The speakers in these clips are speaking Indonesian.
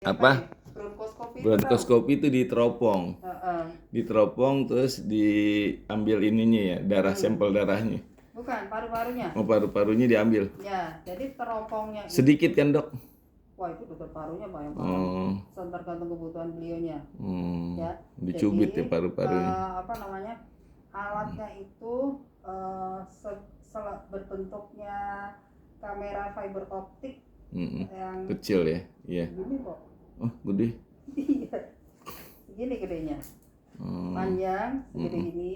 Apa? Bronkoskopi itu tahu? Bronkoskopi itu diteropong. Diteropong terus diambil ininya ya, darah sampel darahnya. Bukan, paru-parunya. Oh, paru-parunya diambil. Ya, jadi teropongnya itu. Sedikit kan, Dok? Wah, itu dokter parunya Pak yang paham. Tergantung kebutuhan beliaunya. Ya. Dicubit Jadi, ya paru-parunya. alatnya itu berbentuknya kamera fiber optik yang kecil ya, iya. Gini kok. Oh, gede. Iya. Segini gedenya. Panjang segede ini.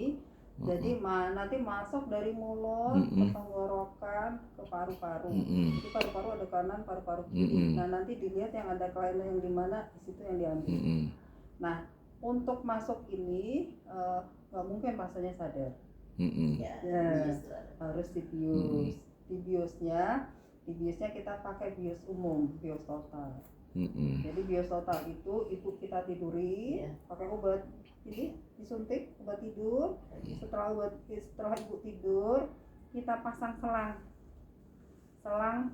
Jadi nanti masuk dari mulut ke tenggorokan ke paru-paru. Jadi paru-paru ada kanan, paru-paru kiri. Nah, nanti dilihat yang ada kelainan yang di mana, di situ yang diambil. Nah, untuk masuk ini nggak mungkin pasiennya sadar. Ya, harus dibius. Dibiusnya kita pakai bius umum, bius total. Jadi bius total itu ibu kita tiduri, pakai obat ini disuntik obat tidur. Setelah ibu tidur, kita pasang selang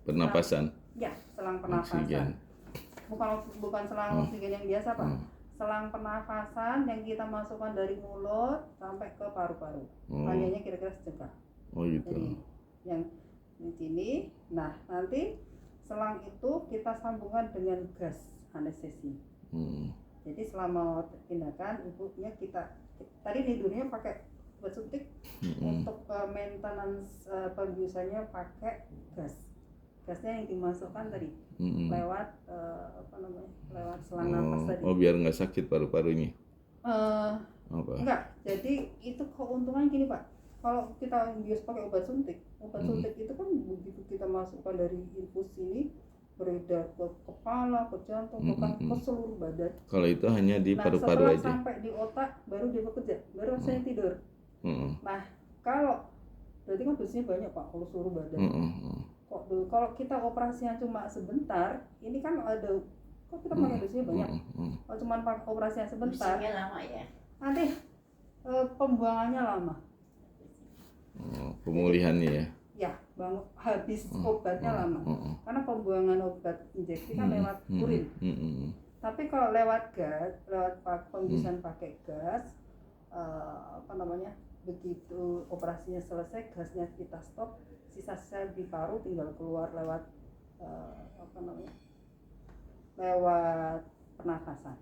pernapasan. Ya, selang pernapasan. Oksigen. Bukan selang oksigen yang biasa, Pak. Selang pernafasan yang kita masukkan dari mulut sampai ke paru-paru. Panjangnya kira-kira sejengkal. Oh gitu. Jadi yang di sini, nah nanti selang itu kita sambungkan dengan gas anestesi. Jadi selama tindakan ibunya kita tadi tidurnya pakai obat suntik, untuk maintenance pembiusannya pakai gas. Gasnya yang dimasukkan tadi lewat lewat selang nafas tadi. Oh, biar nggak sakit paru-parunya. Enggak. Jadi itu keuntungan gini Pak. Kalau kita bius pakai obat suntik itu kan begitu kita masukkan dari infus ini beredar ke kepala, ke jantung, bahkan ke seluruh badan. Kalau itu hanya di paru-paru aja. Setelah sampai di otak baru dia bekerja, baru saya tidur. Nah, kalau berarti kan dosisnya banyak Pak kalau seluruh badan. Kalau kita operasinya cuma sebentar, ini kan ada kok kita pakai dosisnya banyak. Kalau cuma operasinya sebentar, lama ya. Nanti pembuangannya lama. Pemulihannya ya. Ya, habis obatnya lama. Karena pembuangan obat injeksi kan lewat urin. Tapi kalau lewat gas, lewat pembiusan pakai gas, begitu operasinya selesai, gasnya kita stop, sisa sel di paru tinggal keluar lewat lewat pernafasan.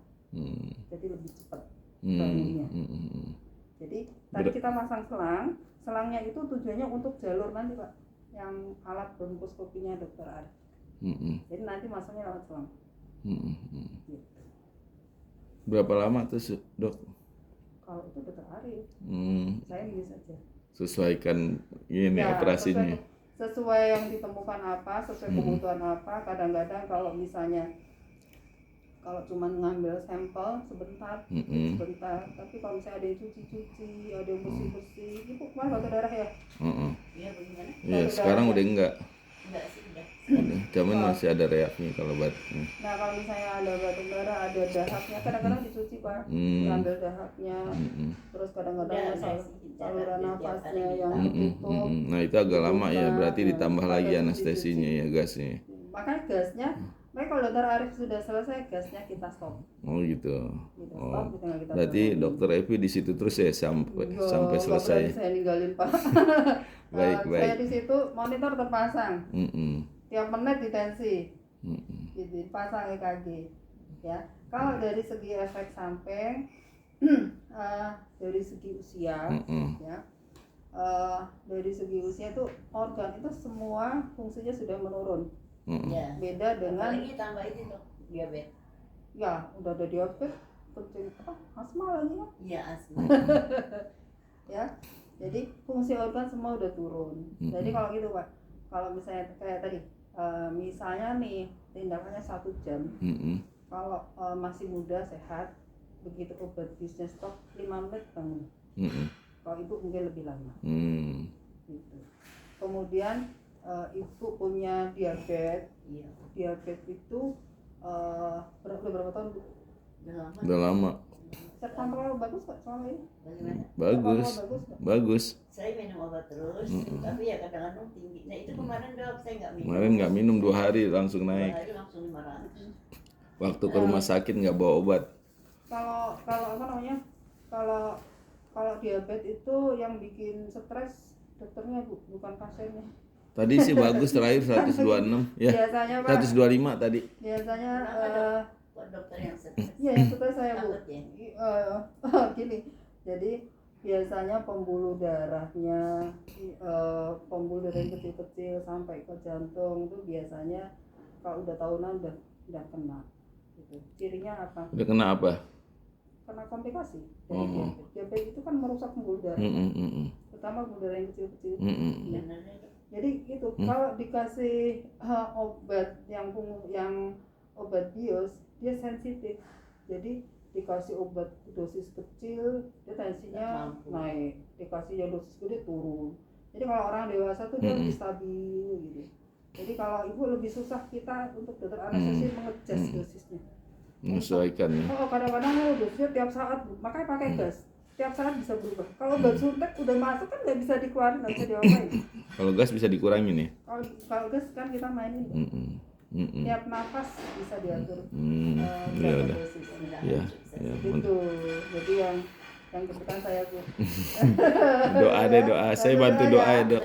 Jadi lebih cepat bangunnya. Jadi tadi kita masang selangnya itu tujuannya untuk jalur nanti Pak, yang alat bronkoskopinya Dokter Arif. Jadi nanti masuknya lewat selang. Gitu. Berapa lama tuh Dok? Kalau itu Dokter Arif, saya bius saja. Sesuaikan ini ya, operasinya. Sesuai yang ditemukan apa, sesuai kebutuhan apa. Kadang-kadang kalau misalnya cuma ngambil sampel sebentar, tapi kalau misalnya ada yang cuci-cuci, ada yang bersih-bersih, ibu kemarin batuk darah ya? Iya, bagaimana? Iya, sekarang udah enggak. Enggak sih, udah. Cuman masih ada reaknya kalau batuknya. Nah, kalau misalnya ada batuk darah, ada dahaknya, kadang-kadang dicuci Pak, diambil dahaknya, terus kadang-kadang saluran nafasnya yang tertutup. Nah, itu agak lama ya, berarti ditambah lagi anestesinya ya, gasnya. Makanya gasnya, kalau Dokter Arif sudah selesai, gasnya kita stop. Oh gitu. Stop, kita berarti Dokter Evi di situ terus ya sampai selesai. Saya ninggalin Pak. Baik. Saya di situ monitor terpasang. Tiap menit ditensi. Gitu, pasang EKG. Ya. Kalau dari segi efek samping, dari segi usia, ya. Dari segi usia itu organ itu semua fungsinya sudah menurun. Ya. Beda dengan apalagi tambah itu tuh diabetes. Ya, udah ada diabetes, asma lagi kan? Iya, asma. Ya. Jadi fungsi organ semua udah turun. Jadi kalau gitu Pak, kalau misalnya kayak tadi, misalnya nih tindakannya 1 jam, kalau masih muda sehat, begitu obat biusnya stop 5 menit bangun. Kalau ibu mungkin lebih lama. Gitu. Kemudian ibu punya diabetes. Iya. Diabetes itu berapa tahun Bu? Udah lama. Resep kontrol bagus kok selama ini. Bagaimana? Bagus, Kontrol bagus. bagus. Saya minum obat terus, tapi ya kadang-kadang tinggi. Nah itu kemarin dok, saya nggak minum. Kemarin nggak minum 2 hari langsung 2 naik. hari langsung 500. Waktu ke rumah sakit nggak bawa obat. Kalau apa namanya? Kalau diabetes itu yang bikin stres dokternya bukan pasiennya. Tadi sih bagus terakhir 126 ya. Biasanya Pak, 125 tadi. biasanya Kok dokter yang stres? iya yang stres saya Bu. Takut ya? Gini. Jadi biasanya pembuluh darahnya pembuluh darah yang kecil-kecil sampai ke jantung itu biasanya kalau udah tahunan udah kena gitu. Cirinya apa? Udah kena apa? Kena komplikasi dari diabetes. Diabetes itu kan merusak pembuluh darah, terutama pembuluh darah yang kecil-kecil. Benar ya, Dok? Jadi gitu, kalau dikasih obat yang obat bios, dia sensitif. Jadi dikasih obat dosis kecil, dia tensinya Mampu. naik. Dikasih yang dosis gede turun. Jadi kalau orang dewasa tuh dia lebih stabil gitu. Jadi kalau ibu lebih susah kita untuk dokter anestesi mengejas dosisnya. Menyesuaikan ya. Oh kadang-kadang dosisnya tiap saat, makanya pakai gas. Tiap saat bisa berubah. Kalau obat suntik udah masuk kan nggak bisa dikeluarin, nggak bisa diapain. Kalau gas bisa dikurangin ya. Kalau gas kan kita mainin. Tiap nafas bisa diatur. Ya Berapa udah. dosisnya. Ya, ya. Gitu. Jadi yang kebetulan saya tuh. Doa deh doa. Saya bantu doa ya dok.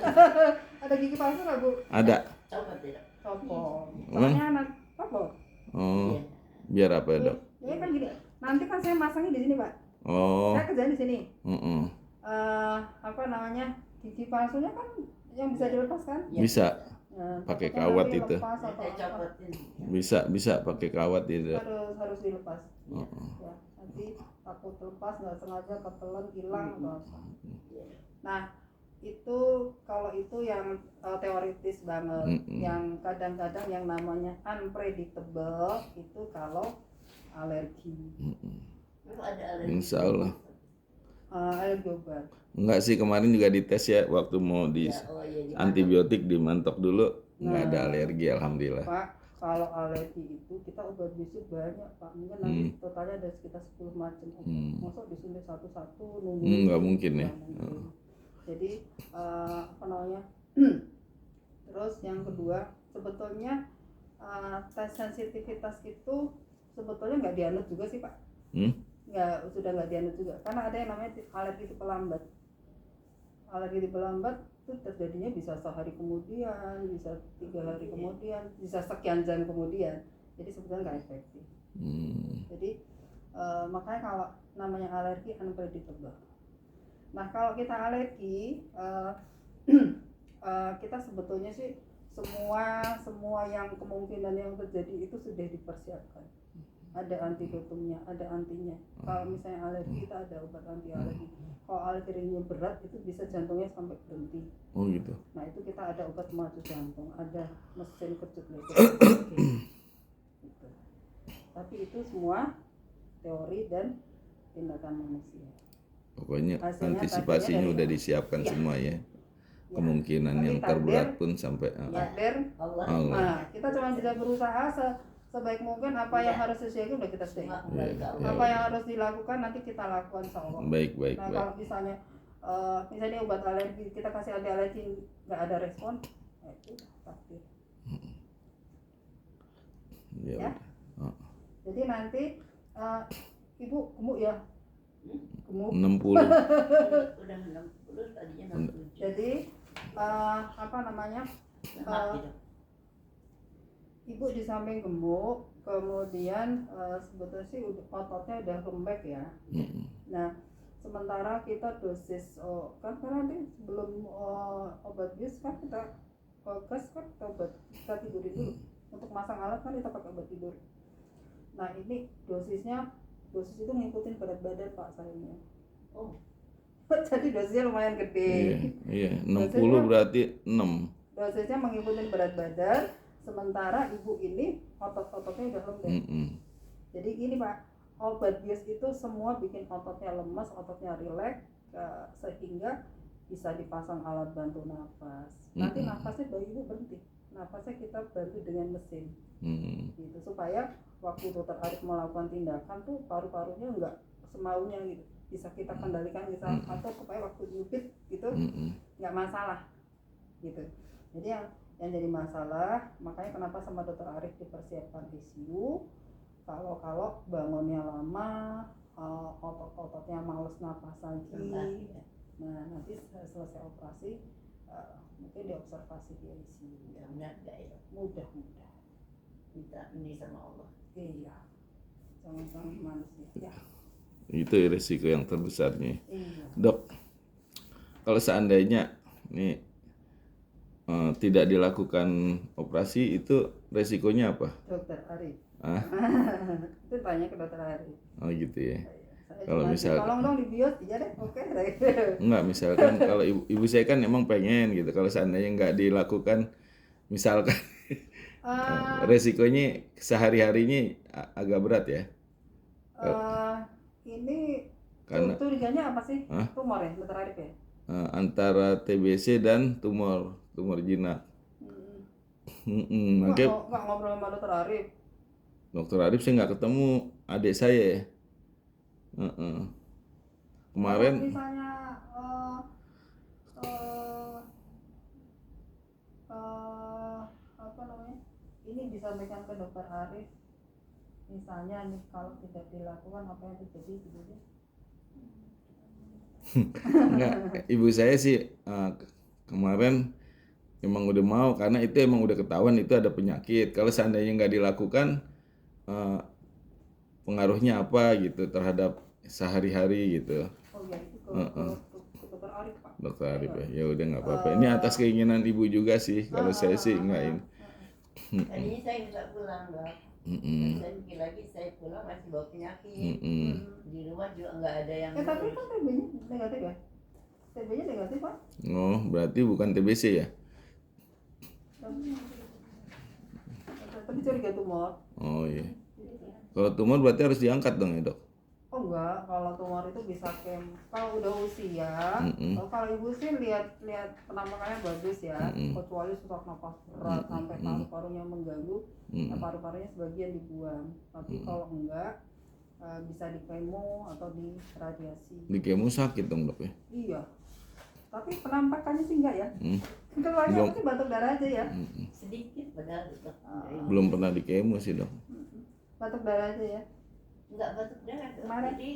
Ada gigi palsu nggak Bu? Ada. Coba tidak. Copot. Emang? Soalnya anak copot. Oh, biar apa ya dok? Ya kan gini. Nanti kan saya masangnya di sini Pak. Oh, Saya kerjain di sini. mm-mm. Apa namanya, gigi palsunya kan yang bisa dilepas kan? Bisa pakai takutnya kawat nanti itu. lepas atau Saya apa. copotin. Bisa pakai kawat itu. Harus dilepas. Oh, Ya, nanti takut lepas nggak sengaja ketelan hilang atau apa. Nah itu kalau itu yang teoritis banget. Yang kadang-kadang yang namanya unpredictable itu kalau alergi. Memang ada alergi. Insya Allah. Alergi obat. Enggak sih, kemarin juga dites ya waktu mau di Ya, oh iya, gimana? antibiotik dimantok dulu, nggak ada alergi alhamdulillah. Pak, kalau alergi itu kita obat bisu banyak Pak, mungkin nanti totalnya ada sekitar 10 macam obat. Masuk disuntik satu-satu nunggu? Nggak mungkin ya. Nggak mungkin. Jadi apa namanya? Terus yang kedua sebetulnya tes sensitivitas itu sebetulnya nggak dianut juga sih Pak. Sudah nggak dianut juga karena ada yang namanya alergi tipe lambat. Alergi tipe lambat itu terjadinya bisa sehari kemudian, bisa 3 hari kemudian, bisa sekian jam kemudian. Jadi sebetulnya nggak efektif. Jadi makanya kalau namanya alergi unpredictable. Nah kalau kita alergi kita sebetulnya sih semua yang kemungkinan yang terjadi itu sudah dipersiapkan. Ada antidotumnya, ada antinya. Kalau misalnya alergi kita ada obat anti alergi. Kalau alerginya berat itu bisa jantungnya sampai berhenti. Oh gitu. Nah itu kita ada obat pemacu jantung, ada mesin kejut leher. Gitu. Tapi itu semua teori dan tindakan manusia. Pokoknya Hasilnya antisipasinya takdirnya udah dari- disiapkan Ya. semua ya. Ya. Kemungkinan Tapi yang takdir- terberat pun sampai Takdir. Allah. Nah kita cuma bisa berusaha sebaik mungkin apa yang harus disediakan udah kita Cuma sediakan. kembali ke Allah. Apa yang harus dilakukan nanti kita lakukan insya Allah. baik. Nah kalau misalnya obat alergi kita kasih anti alergi nggak ada respon, ya itu takdir. Ya. Ya. udah. Jadi nanti ibu gemuk ya, gemuk. 60. Udah 60, tadinya 67. Jadi apa namanya? Mati dong. Ibu di samping gemuk, kemudian sebetulnya sih ototnya udah lembek ya. Nah, sementara kita dosis kan nanti sebelum obat bius kan kita gas kan kita obat kita tidurin dulu. Untuk masang alat kan kita pakai obat tidur. Nah ini dosis itu ngikutin berat badan Pak sayangnya. Oh, Jadi dosisnya lumayan gede. Iya, 60 berarti 6. Dosisnya mengikuti berat badan, sementara ibu ini otot-ototnya udah lembek. Jadi gini Pak, obat bius itu semua bikin ototnya lemas, ototnya rileks, sehingga bisa dipasang alat bantu nafas. Nanti nafasnya bayi ibu berhenti, nafasnya kita bantu dengan mesin, gitu supaya waktu dokter Arif melakukan tindakan tuh paru-parunya nggak semaunya gitu, bisa kita kendalikan bisa atau supaya waktu jepit gitu nggak masalah gitu. Jadi yang jadi masalah, makanya kenapa sama dokter Arif dipersiapkan ICU. Kalau bangunnya lama, otot-ototnya males napas lagi, nah nanti selesai operasi mungkin diobservasi di ICU. Mudah-mudahan enggak ya. Mudah-mudahan. Minta ini sama Allah. Iya. Jangan manusia. Ya. Itu resiko yang terbesarnya. Iya. Dok, kalau seandainya nih tidak dilakukan operasi itu resikonya apa? Dokter Arif. Ah? Itu tanya ke dokter Arif. Oh gitu ya. Saya Kalau cuma, misal- tolong dong dibios, iya deh, oke. Enggak, misalkan kalau ibu saya kan emang pengen gitu. Kalau seandainya nggak dilakukan, misalkan resikonya sehari-harinya agak berat ya. Ini Karena- curiganya apa sih? Hah? Tumor ya, dokter Arif ya? Antara TBC dan tumor jinak. Makanya Nggak ngobrol sama dokter Arif. dokter Arif saya nggak ketemu adik saya ya. Kemarin Kalau misalnya apa namanya? Ini disampaikan ke dokter Arif. Misalnya nih kalau tidak dilakukan apa yang terjadi gitu ya. enggak, ibu saya sih kemarin emang udah mau karena itu emang udah ketahuan itu ada penyakit. Kalau seandainya nggak dilakukan pengaruhnya apa gitu terhadap sehari-hari gitu. Oh ya itu ke dokter Arif Pak. Dokter Arif ya udah nggak apa-apa. Ini atas keinginan ibu juga sih. Kalau saya sih nggak ini. Tadinya saya nggak pulang, Dok. Saya pikir lagi saya pulang masih bawa penyakit. Di rumah juga nggak ada yang Tapi kan TB-nya negatif ya? TB-nya negatif Pak? Oh, berarti bukan TBC ya? Tapi curiga tumor. Oh iya. Kalau tumor berarti harus diangkat dong ya dok? Oh enggak, kalau tumor itu bisa kalau udah usia. Kalau ibu sih lihat penampakannya bagus ya, kecuali sesak napas berat sampai paru-parunya mengganggu, paru-parunya sebagian dibuang. Tapi kalau enggak bisa di kemo atau di radiasi. Di kemo sakit dong dok ya? Iya. Tapi penampakannya sih enggak ya. Keluarnya sih batuk darah aja ya. sedikit padahal, Dok. Belum pernah di kemo sih dok. Batuk darah aja ya. Nggak batuk darah, Dok. Kemarin. Jadi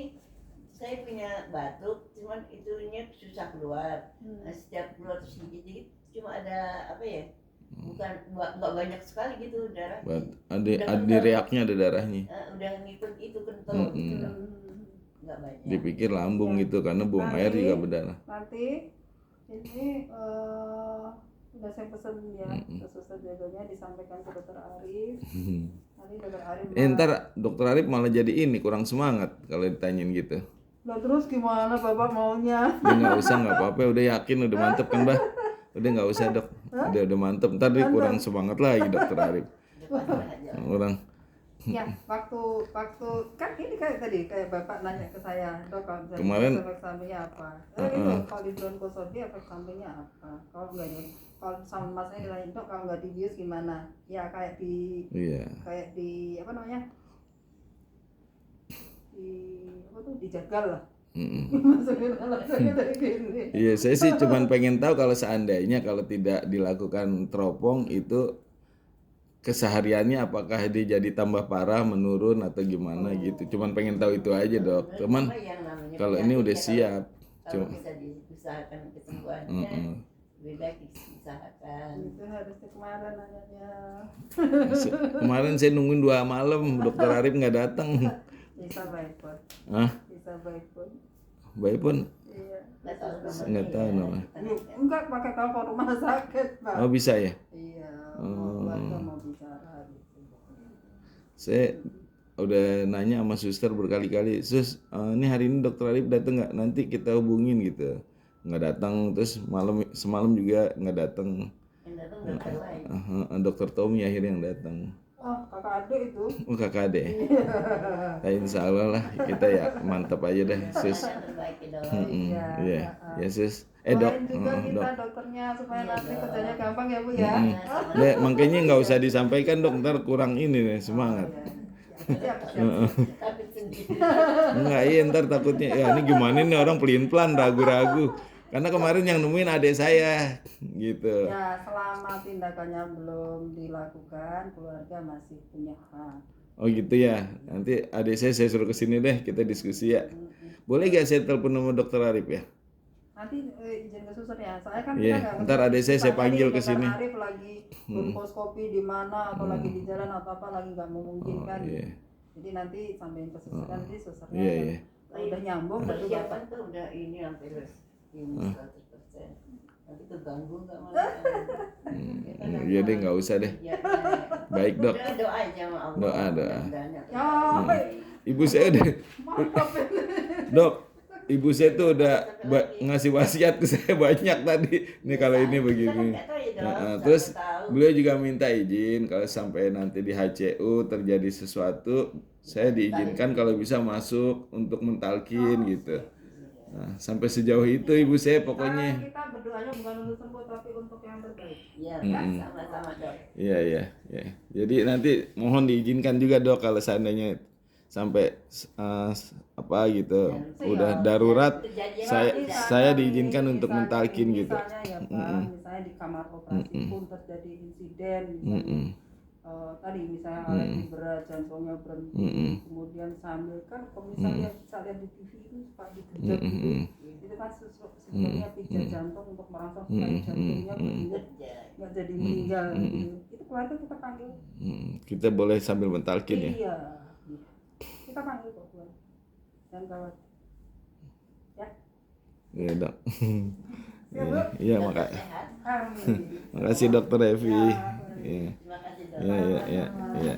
saya punya batuk, cuman itunya susah keluar. Nah, setiap keluar tuh sedikit-sedikit, cuma ada apa ya? Bukan nggak banyak sekali gitu darah. Ada reaknya ada darahnya. Udah ngikut itu kental gitu. Nggak banyak. Dipikir lambung gitu karena buang air juga berdarah. Nanti ini udah saya pesen ya ke suster jaganya disampaikan ke dokter Arif. Nanti dokter Arif Ntar dokter Arif malah jadi ini kurang semangat kalau ditanyain gitu. lah terus gimana bapak maunya? Udah nggak usah, nggak apa-apa, udah yakin, udah mantep kan bah? Udah nggak usah dok, udah mantep. Ntar dia kurang semangat lagi dokter Arif. Orang Ya waktu kan ini kayak tadi kayak bapak nanya ke saya, dok kalau misalnya Kemarin efek sampingnya apa? Itu kalau di bronkoskopi efek sampingnya apa? Kalau nggak di kalau sama masnya ditanya dok kalau nggak dibius gimana? Ya kayak di apa namanya? Dijagal lah. Masukin alatnya dari gini. Iya, saya sih cuman pengen tahu kalau seandainya kalau tidak dilakukan teropong itu kesehariannya apakah dia jadi tambah parah, menurun atau gimana gitu. Cuman pengen tahu itu aja dok. Cuman kalau ini udah siap. Kalau bisa diusahakan kesembuhannya, lebih baik diusahakan. Itu harusnya kemarin nanyanya. Kemarin saya nungguin 2 malam, dokter Arif nggak datang. Bisa baik pun. Hah? Bisa baik pun. Baik pun Iya. nggak tahu nama. Enggak pakai telepon rumah sakit pak. Oh bisa ya? Iya. Keluarga mau bicara gitu. Saya udah nanya sama suster berkali-kali, sus, ini hari ini dokter Arif datang nggak? Nanti kita hubungin gitu. Nggak datang, terus semalam juga nggak datang. Yang datang dokter lain. Dokter Tommy akhirnya yang datang. Oh kakak adik itu. Oh kakak adek. Ya, insya Allah lah kita ya mantap aja deh sus. Yang terbaik ya, Dok. Iya, ya sus. Doain Dok, juga kita dok. dokternya supaya nanti kerjanya gampang ya bu ya. Dek, makanya nggak usah disampaikan dok, ntar kurang ini nih semangat. Siap. Tapi sendiri. Enggak, iya ntar takutnya ya ini gimana nih orang pelin-pelan ragu-ragu. Karena kemarin yang nemuin adik saya gitu. Ya, selama tindakannya belum dilakukan, keluarga masih punya hak. Oh gitu ya. Nanti adik saya suruh kesini deh, kita diskusi ya. Boleh gak saya telepon nomor dokter Arif ya? Nanti izin ke suster ya. Saya kan Iya, kita nggak ntar ngerti. adik saya Misalnya panggil nih, ke Dokter sini. Arif lagi bronkoskopi di mana atau lagi di jalan atau apa lagi nggak memungkinkan. Iya. Jadi nanti sampein ke suster nanti susternya Iya, yang iya. kalau udah nyambung baru Persiapan dapat. tuh udah ini hampir ini 100%. Nanti keganggu nggak malah. Iya deh, nggak usah deh. Baik dok. Udah doa aja sama Allah. Doa. Mudah-mudahan ya. Ya, Ibu saya udah, mantap. dok. Ibu saya tuh udah ngasih wasiat ke saya banyak tadi. Nih kalau ini begini. Nggak tahu ya, Dok. Nah, Siapa terus tahu. beliau juga minta izin kalau sampai nanti di HCU terjadi sesuatu, saya diizinkan kalau bisa masuk untuk mentalkin gitu. Nah, sampai sejauh itu ibu saya pokoknya. Kita berdoanya bukan untuk sembuh tapi untuk yang terbaik. Iya, sama-sama dok. Iya, iya, iya. Jadi nanti mohon diizinkan juga dok kalau seandainya sampai apa gitu udah darurat, saya diizinkan untuk mentalkin gitu. Misalnya ya Pak, misalnya di kamar operasi pun terjadi insiden, misalnya tadi misalnya alergi berat, jantungnya berhenti, kemudian sambil kan kalau misalnya bisa lihat di TV itu suka dikejut gitu, itu kan sebenarnya pijat jantung untuk merangsang supaya jantungnya berdenyut nggak jadi meninggal gitu. Itu keluarga kita panggil. Kita boleh sambil mentalkin ya. Iya, kita panggil kok keluarga. Jangan khawatir. Ya. Iya dok. Ya, Bu. Iya Sehat. Amin. makasih dokter Evi. Iya. Terima kasih dok. Iya, iya, iya, iya.